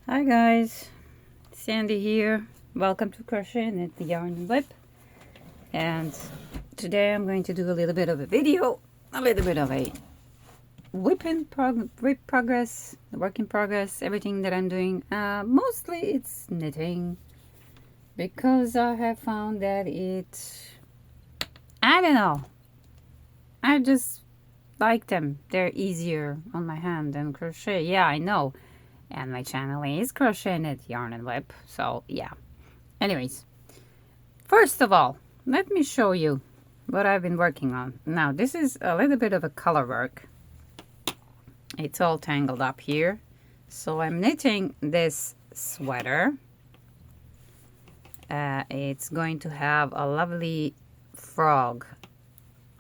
Hi guys, Sandy here. Welcome to Crochet-Knit-Yarn-WIP. And today I'm going to do a little bit of a video, a little bit of a WIP progress, the work in progress, everything that I'm doing. Mostly it's knitting because I have found that I don't know, I just like them. They're easier on my hand than crochet. Yeah, I know. And my channel is Crochet Knit Yarn and WIP. So yeah. Anyways, first of all, let me show you what I've been working on. Now this is a little bit of a color work. It's all tangled up here. So I'm knitting this sweater. It's going to have a lovely frog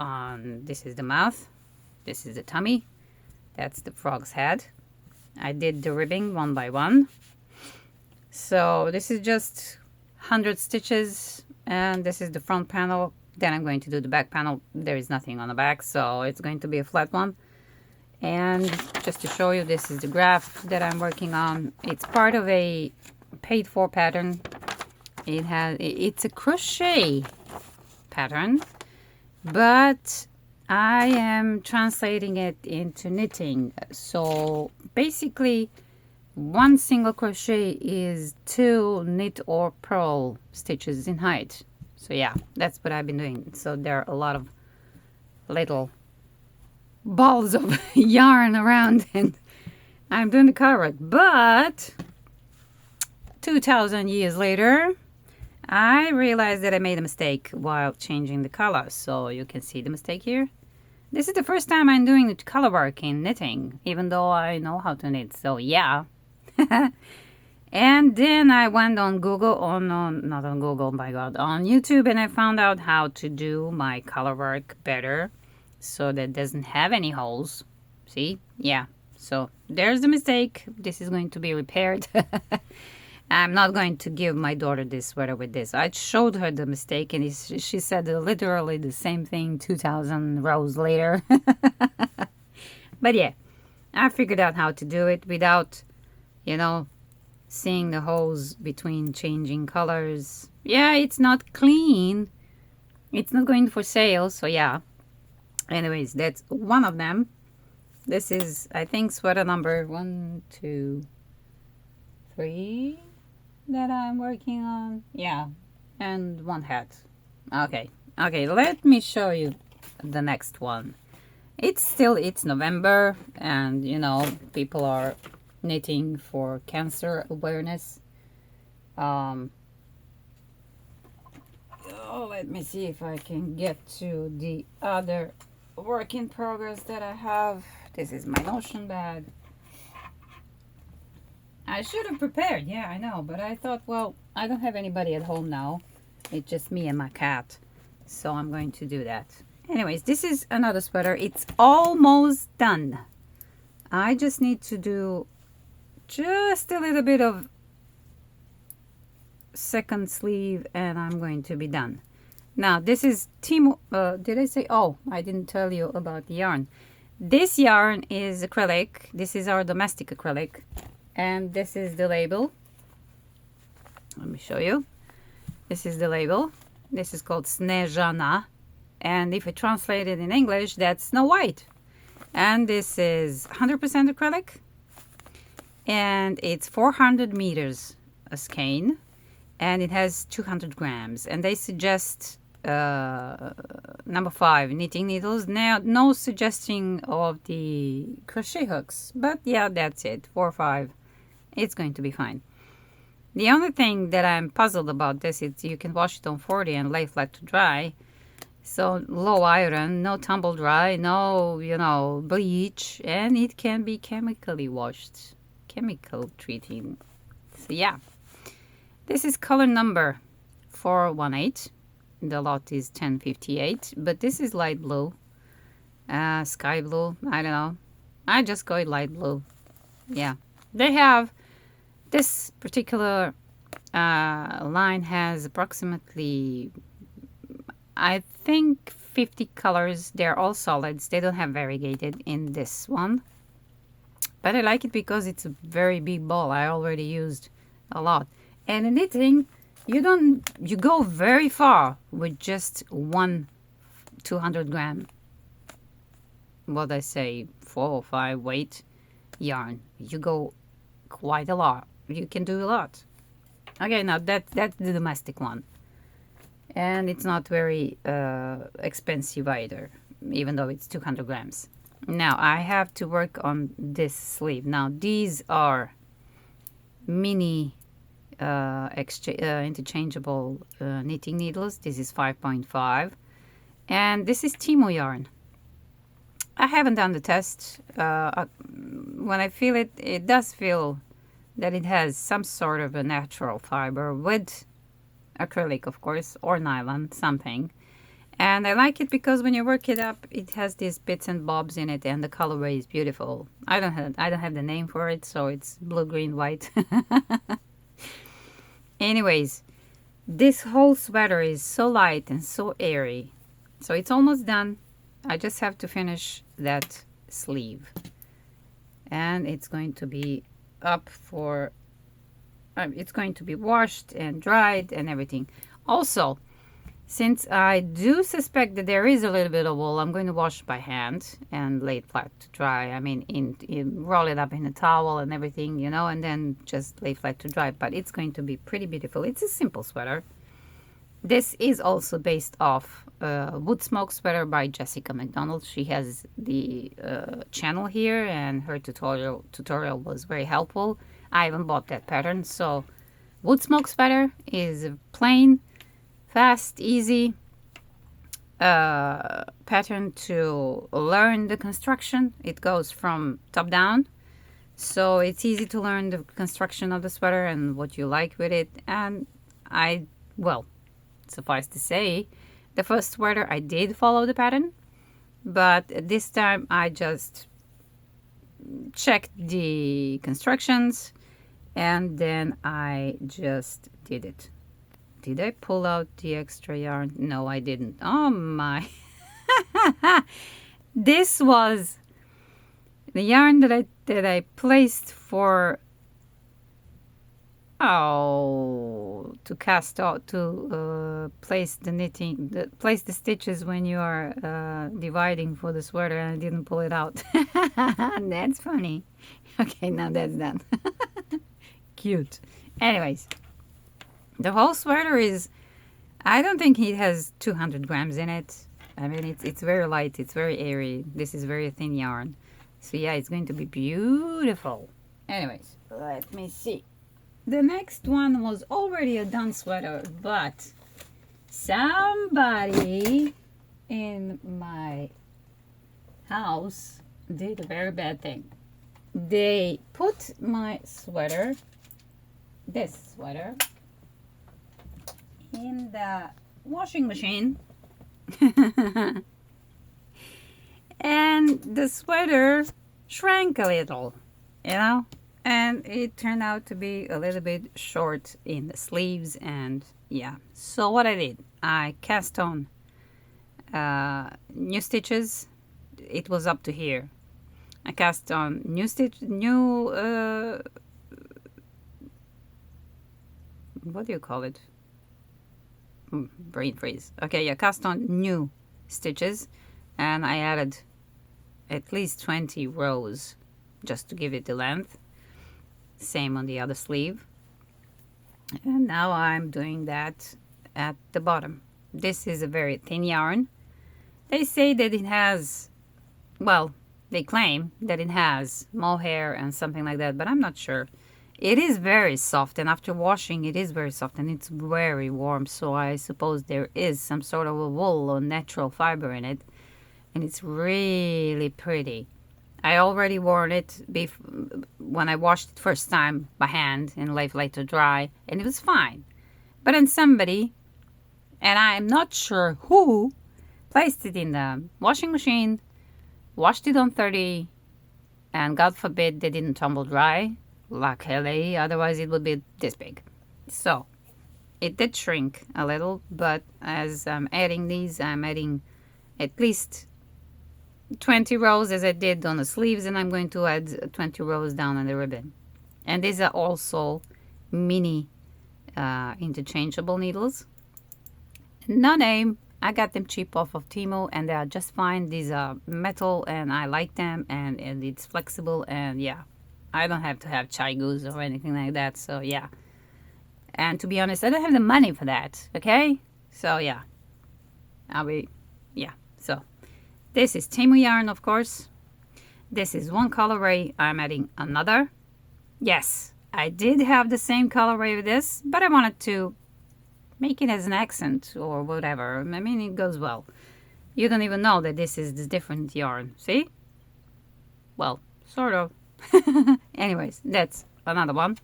on. This is the mouth. This is the tummy. That's the frog's head. I did the ribbing one by one. So this is just 100 stitches and this is the front panel. Then I'm going to do the back panel. There is nothing on the back, so it's going to be a flat one. And just to show you, this is the graph that I'm working on. It's part of a paid for pattern. It's a crochet pattern, but I am translating it into knitting. So basically one single crochet is 2 knit or purl stitches in height. So yeah, that's what I've been doing. So there are a lot of little balls of yarn around and I'm doing the color work. But 2000 years later, I realized that I made a mistake while changing the color. So you can see the mistake here. This is the first time I'm doing the color work in knitting, even though I know how to knit. So yeah. And then I went on Google, not on Google, my God, on YouTube, and I found out how to do my color work better so that it doesn't have any holes. See? Yeah. So there's the mistake. This is going to be repaired. I'm not going to give my daughter this sweater with this. I showed her the mistake and she said literally the same thing 2,000 rows later. But yeah, I figured out how to do it without, seeing the holes between changing colors. Yeah, it's not clean. It's not going for sale, so yeah. Anyways, that's one of them. This is, I think, sweater number 1, 2, 3 that I'm working on. Yeah, and one hat. Okay, let me show you the next one. It's November, and people are knitting for cancer awareness. Let me see if I can get to the other work in progress that I have. This is my notion bag. I should have prepared, yeah, I know, but I thought, well, I don't have anybody at home now. It's just me and my cat, so I'm going to do that. Anyways, this is another sweater. It's almost done. I just need to do just a little bit of second sleeve and I'm going to be done. Now, this is did I say? Oh, I didn't tell you about the yarn. This yarn is acrylic. This is our domestic acrylic. And this is the label. Let me show you. This is the label. This is called Snežana. And if I translate it in English, that's Snow White. And this is 100% acrylic. And it's 400 meters a skein. And it has 200 grams. And they suggest number 5, knitting needles. Now, no suggesting of the crochet hooks. But yeah, that's it. 4 or 5. It's going to be fine. The only thing that I'm puzzled about this is you can wash it on 40 and lay flat to dry. So low iron, no tumble dry, no, bleach, and it can be chemically washed, chemical treating. So yeah, this is color number 418. The lot is 1058, but this is light blue, sky blue. I don't know. I just go with light blue. Yeah, they have. This particular line has approximately, I think, 50 colors. They're all solids. They don't have variegated in this one. But I like it because it's a very big ball. I already used a lot. And in knitting, you go very far with just one 200 gram, what I say, 4 or 5 weight yarn. You go quite a lot. You can do a lot. Okay, now that's the domestic one. And it's not very expensive either, even though it's 200 grams. Now I have to work on this sleeve. Now these are mini interchangeable knitting needles. This is 5.5 and this is Timo yarn. I haven't done the test. When I feel it, it does feel that it has some sort of a natural fiber with acrylic, of course, or nylon, something. And I like it because when you work it up, it has these bits and bobs in it, and the colorway is beautiful. I don't have the name for it, so it's blue, green, white. Anyways, this whole sweater is so light and so airy. So it's almost done. I just have to finish that sleeve. And it's going to be up for... it's going to be washed and dried and everything. Also, since I do suspect that there is a little bit of wool, I'm going to wash by hand and lay it flat to dry. I mean, roll it up in a towel and everything, you know, and then just lay flat to dry. But it's going to be pretty beautiful. It's a simple sweater. This is also based off Woodsmoke sweater by Jessica McDonald. She has the channel here, and her tutorial was very helpful. I haven't bought that pattern, so Woodsmoke sweater is a plain, fast, easy pattern to learn the construction. It goes from top down, so it's easy to learn the construction of the sweater and what you like with it. And well, suffice to say, the first sweater I did follow the pattern, but this time I just checked the constructions and then I just did it. Did I pull out the extra yarn? No, I didn't. Oh my. This was the yarn that I placed for to cast out, to place the knitting, place the stitches when you are dividing for the sweater, and I didn't pull it out. That's funny. Okay, now that's done. Cute. Anyways, the whole sweater is, I don't think it has 200 grams in it. I mean, it's very light, it's very airy. This is very thin yarn. So yeah, it's going to be beautiful. Anyways, let me see. The next one was already a done sweater, but somebody in my house did a very bad thing. They put my sweater, this sweater, in the washing machine. And the sweater shrank a little, you know, and it turned out to be a little bit short in the sleeves. And yeah, so what I did, I cast on new stitches. It was up to here. I cast on what do you call it? Brain freeze. Okay, yeah, cast on new stitches, and I added at least 20 rows just to give it the length. Same on the other sleeve. And now I'm doing that at the bottom. This is a very thin yarn. They say that it has, well, they claim that it has mohair and something like that, but I'm not sure. It is very soft, and after washing it is very soft, and it's very warm, so I suppose there is some sort of a wool or natural fiber in it, and it's really pretty. I already worn it when I washed it first time by hand and left it to dry, and it was fine. But then somebody, and I'm not sure who, placed it in the washing machine, washed it on 30, and God forbid they didn't tumble dry. Luckily, otherwise it would be this big. So it did shrink a little, but as I'm adding these, I'm adding at least 20 rows as I did on the sleeves, and I'm going to add 20 rows down on the ribbon. And these are also mini interchangeable needles. No name. I got them cheap off of Temu, and they are just fine. These are metal, and I like them, and it's flexible, and yeah, I don't have to have Chai-Goos or anything like that, so yeah. And to be honest, I don't have the money for that, okay? So yeah, so this is Temu yarn, of course. This is one colorway. I'm adding another. Yes, I did have the same colorway with this, but I wanted to make it as an accent or whatever. I mean, it goes well. You don't even know that this is the different yarn. See? Well, sort of. Anyways, that's another one.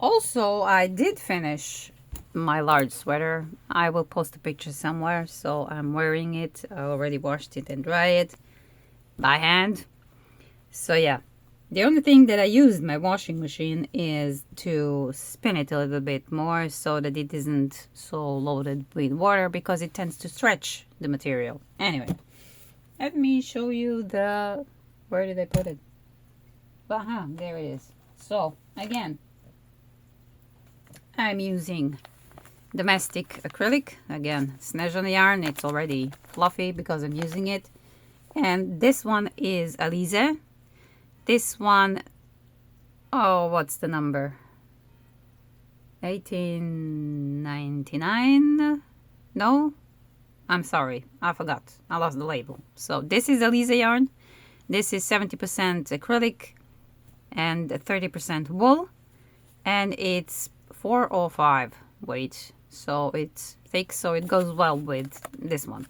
Also, I did finish my large sweater. I will post a picture somewhere. So I'm wearing it. I already washed it and dried it by hand. So yeah. The only thing that I used my washing machine is to spin it a little bit more so that it isn't so loaded with water, because it tends to stretch the material. Anyway, let me show you the... Where did I put it? There it is. So, again, I'm using domestic acrylic. Again, Snezha yarn. It's already fluffy because I'm using it. And this one is Alize. This one, oh, what's the number? 1899? No? I'm sorry, I forgot. I lost the label. So this is Alize yarn. This is 70% acrylic and 30% wool. And it's 405 weight. So it's thick, so it goes well with this one.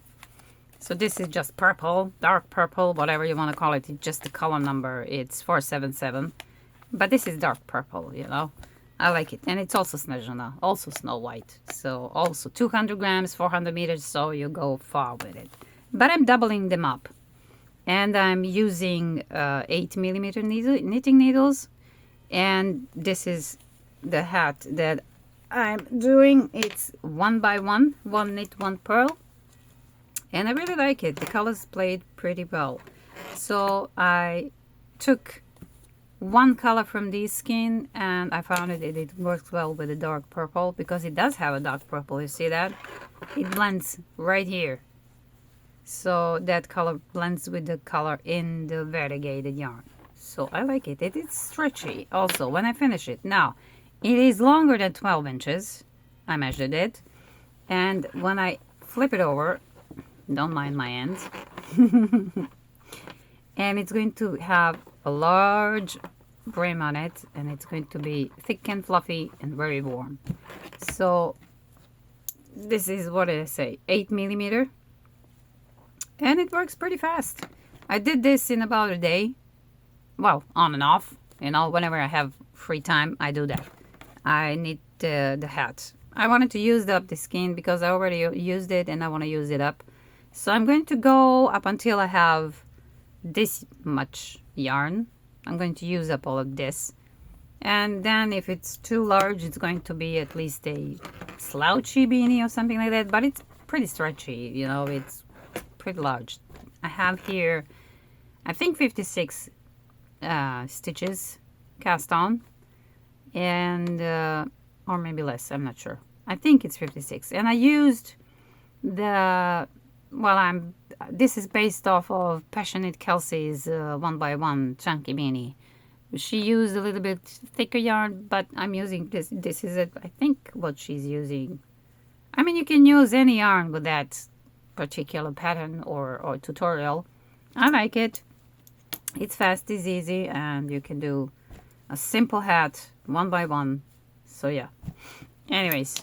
So this is just purple, dark purple, whatever you want to call it. It's just the color number. It's 477. But this is dark purple, you know. I like it. And it's also Snezha, also Snow White. So also 200 grams, 400 meters, so you go far with it. But I'm doubling them up. And I'm using 8mm knitting needles. And this is the hat that I'm doing. It's 1 by 1, 1 knit, 1 purl. And I really like it. The colors played pretty well. So I took one color from this skin, and I found it works well with the dark purple, because it does have a dark purple. You see that? It blends right here. So that color blends with the color in the variegated yarn. So I like it. It is stretchy also when I finish it. Now, it is longer than 12 inches. I measured it. And when I flip it over, don't mind my hands. And it's going to have a large brim on it, and it's going to be thick and fluffy and very warm. So this is, what did I say, 8mm, and it works pretty fast. I did this in about a day. Well, on and off, you know, whenever I have free time, I do that. I knit the hat. I wanted to use up the skin because I already used it, and I want to use it up. So I'm going to go up until I have this much yarn. I'm going to use up all of this. And then if it's too large, it's going to be at least a slouchy beanie or something like that. But it's pretty stretchy, you know, it's pretty large. I have here, I think 56 stitches cast on. And, or maybe less, I'm not sure. I think it's 56. And I used the... Well, this is based off of Passionate Kelsey's 1 by 1 chunky beanie. She used a little bit thicker yarn, but I'm using this. This is it, I think, what she's using. I mean, you can use any yarn with that particular pattern or tutorial. I like it. It's fast, it's easy, and you can do a simple hat 1 by 1. So yeah. Anyways,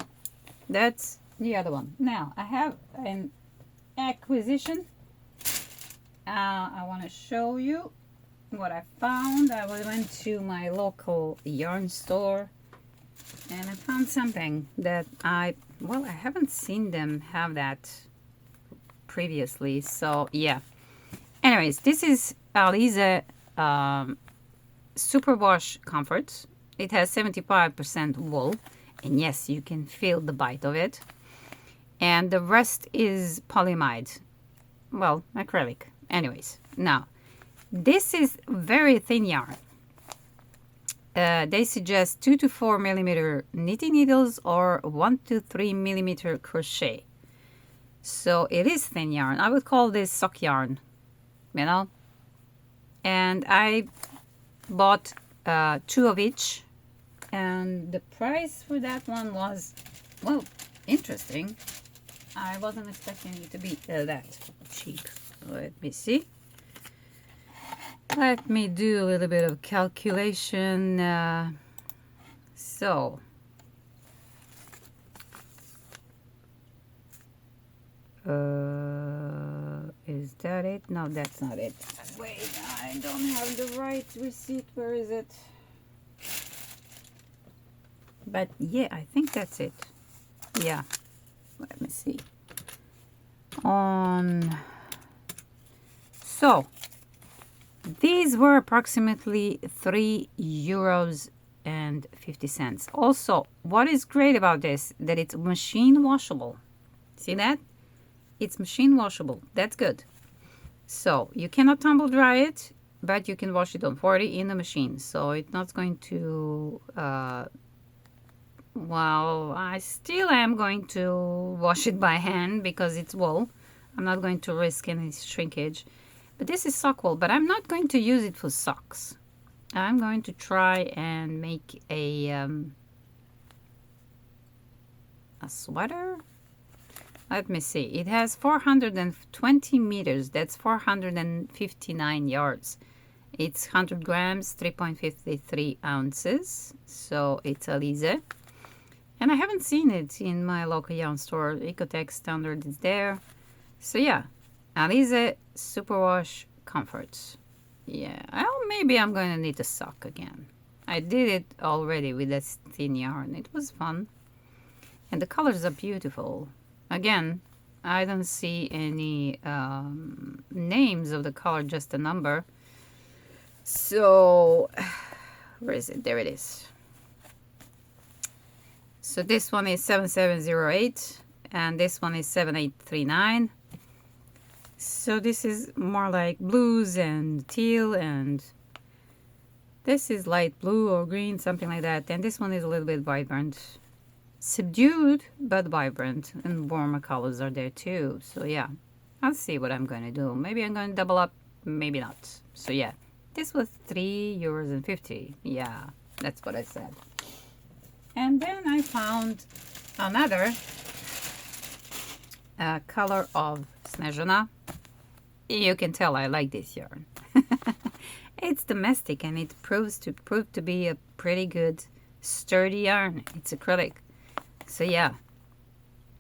that's the other one. Now, I have an acquisition. I want to show you what I found. I went to my local yarn store, and I found something that I haven't seen them have that previously. So yeah. Anyways, this is Alize Superwash Comfort. It has 75% wool, and yes, you can feel the bite of it. and the rest is polyamide. Well, acrylic. Anyways, now this is very thin yarn. They suggest 2 to 4 millimeter knitting needles or 1 to 3 millimeter crochet. So it is thin yarn. I would call this sock yarn, you know. And I bought 2 of each, and the price for that one was, well, interesting. I wasn't expecting it to be that cheap. Let me see. Let me do a little bit of calculation. So is that it? No, that's not it. Wait, I don't have the right receipt. Where is it? But yeah, I think that's it. Yeah, let me see. So these were approximately €3.50. Also, what is great about this, that it's machine washable. See that? It's machine washable. That's good. So you cannot tumble dry it, but you can wash it on 40 in the machine. So it's not going to, well, I still am going to wash it by hand because it's wool. I'm not going to risk any shrinkage. But this is sock wool, but I'm not going to use it for socks. I'm going to try and make a sweater. Let me see. It has 420 meters. That's 459 yards. It's 100 grams, 3.53 ounces. So it's Alize. And I haven't seen it in my local yarn store. Ecotech standard is there. So yeah, Alize Superwash Comforts. Yeah, well, maybe I'm going to need a sock again. I did it already with that thin yarn. It was fun. And the colors are beautiful. Again, I don't see any names of the color, just a number. So, where is it? There it is. So this one is 7708 and this one is 7839. So this is more like blues and teal, and this is light blue or green, something like that. And this one is a little bit vibrant. Subdued, but vibrant, and warmer colors are there too. So yeah, I'll see what I'm going to do. Maybe I'm going to double up, maybe not. So yeah, this was €3.50. Yeah, that's what I said. And then I found another color of Snežana. You can tell I like this yarn. It's domestic and it proved to be a pretty good sturdy yarn. It's acrylic. So yeah,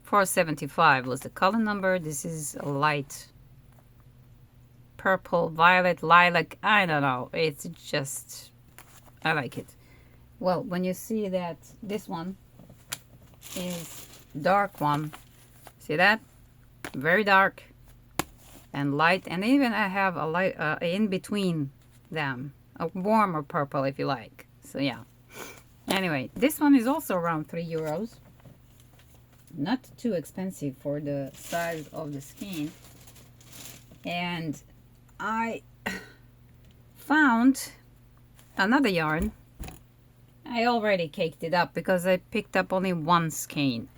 475 was the color number. This is a light purple, violet, lilac. I don't know. It's just, I like it. Well, when you see that this one is dark one, see that? Very dark and light, and even I have a light in between them, a warmer purple if you like. So yeah. Anyway, this one is also around €3. Not too expensive for the size of the skein. And I found another yarn. I already caked it up because I picked up only one skein.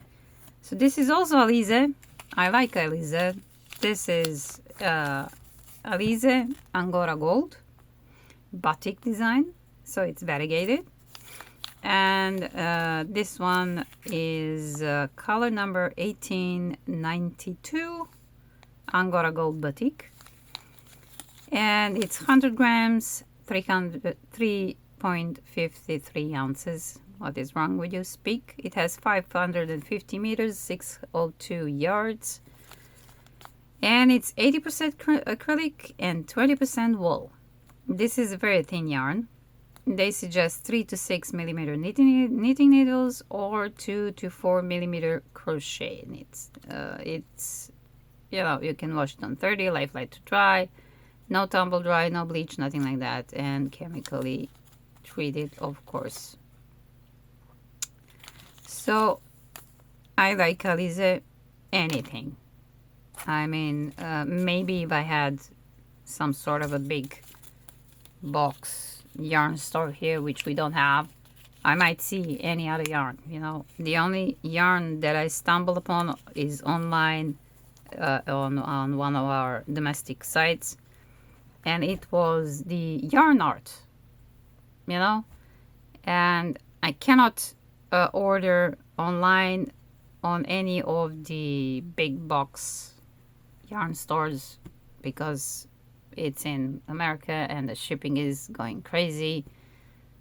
So this is also Alize. I like Alize. This is Alize Angora Gold batik design. So it's variegated. And this one is color number 1892 Angora Gold Batik. And it's 100 grams, 3.53 ounces. What is wrong with you, speak? It has 550 meters, 602 yards. And it's 80% acrylic and 20% wool. This is a very thin yarn. They suggest 3 to 6 millimeter knitting needles or 2 to 4 millimeter crochet knits. It's, you know, you can wash it on 30, light to dry, no tumble dry, no bleach, nothing like that, and chemically treated, of course. So I like Alize, anything. I mean, maybe if I had some sort of a big box yarn store here, which we don't have, I might see any other yarn. You know, the only yarn that I stumbled upon is online on one of our domestic sites, and it was the yarn art, you know, and I cannot order online on any of the big box yarn stores because it's in America and the shipping is going crazy.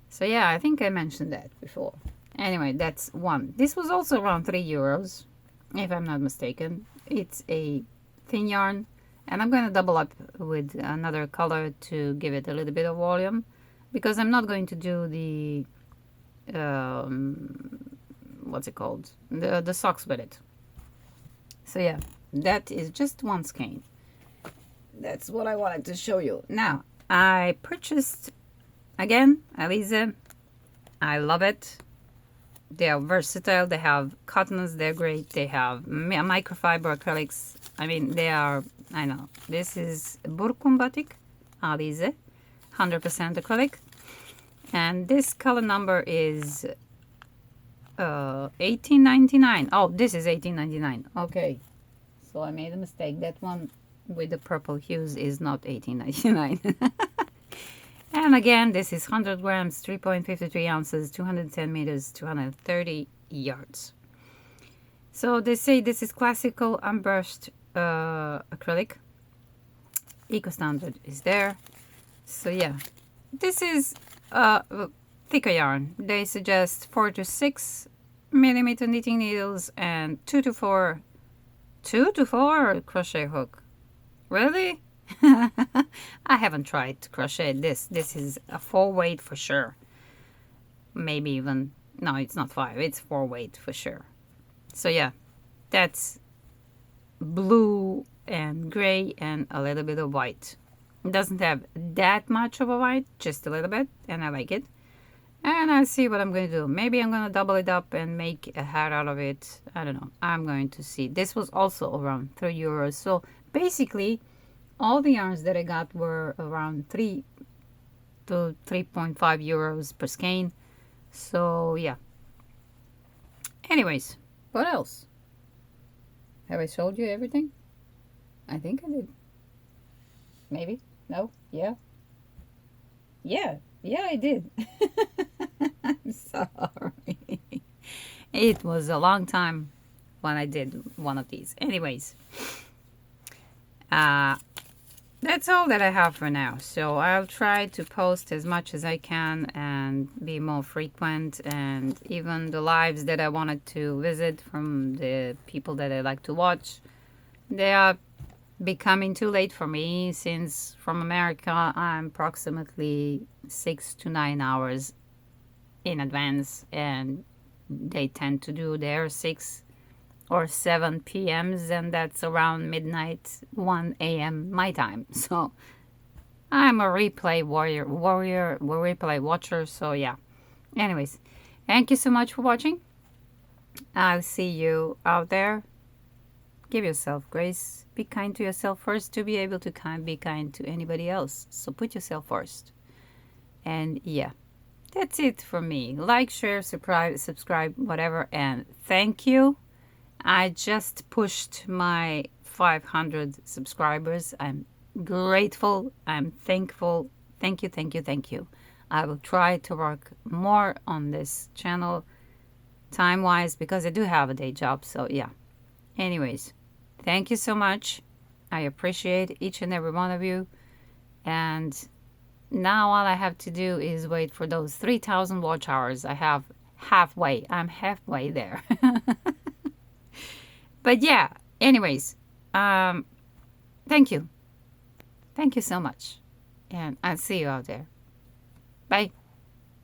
So yeah, I think I mentioned that before. Anyway, that's one. This was also around €3, if I'm not mistaken. It's a thin yarn, and I'm going to double up with another color to give it a little bit of volume, because I'm not going to do the what's it called, the socks with it. So yeah, that is just one skein. That's what I wanted to show you. Now I purchased again Alize. I love it. They are versatile. They have cottons. They're great. They have microfiber acrylics. I mean, they are, I know, this is Burkum Batik Alize, 100% acrylic, and this color number is 18.99. Oh, this is 18.99. Okay, so I made a mistake. That one with the purple hues is not 18.99. And again, this is 100 grams, 3.53 ounces, 210 meters, 230 yards. So they say this is classical unbrushed acrylic. Eco standard is there. So yeah, this is thicker yarn. They suggest 4 to 6 millimeter knitting needles and 2 to 4 crochet hook. Really? I haven't tried to crochet this. This is a 4 weight for sure. Maybe even, no, it's not 5, it's 4 weight for sure. So yeah, that's blue and gray and a little bit of white. It doesn't have that much of a white, just a little bit, and I like it. And I'll see what I'm going to do. Maybe I'm going to double it up and make a hat out of it. I don't know. I'm going to see. This was also around €3. So basically, all the yarns that I got were around 3 to 3.5 euros per skein. So yeah. Anyways, what else? Have I showed you everything? I think I did. Maybe? No? Yeah? Yeah, I did. I'm sorry. It was a long time when I did one of these. Anyways, that's all that I have for now. So I'll try to post as much as I can and be more frequent, and even the lives that I wanted to visit from the people that I like to watch, they are becoming too late for me, since from America I'm approximately 6 to 9 hours in advance, and they tend to do their 6 or 7 p.m.s, and that's around midnight, 1 a.m. my time. So I'm a replay replay watcher. So yeah. Anyways, thank you so much for watching. I'll see you out there. Give yourself grace. Be kind to yourself first to be able to be kind to anybody else. So put yourself first. And yeah, that's it for me. Like, share, subscribe, whatever. And thank you. I just pushed my 500 subscribers. I'm grateful. I'm thankful. Thank you. I will try to work more on this channel time-wise, because I do have a day job. So yeah. Anyways, thank you so much. I appreciate each and every one of you. And now all I have to do is wait for those 3,000 watch hours. I'm halfway there. But yeah, anyways, thank you. Thank you so much. And I'll see you out there. Bye.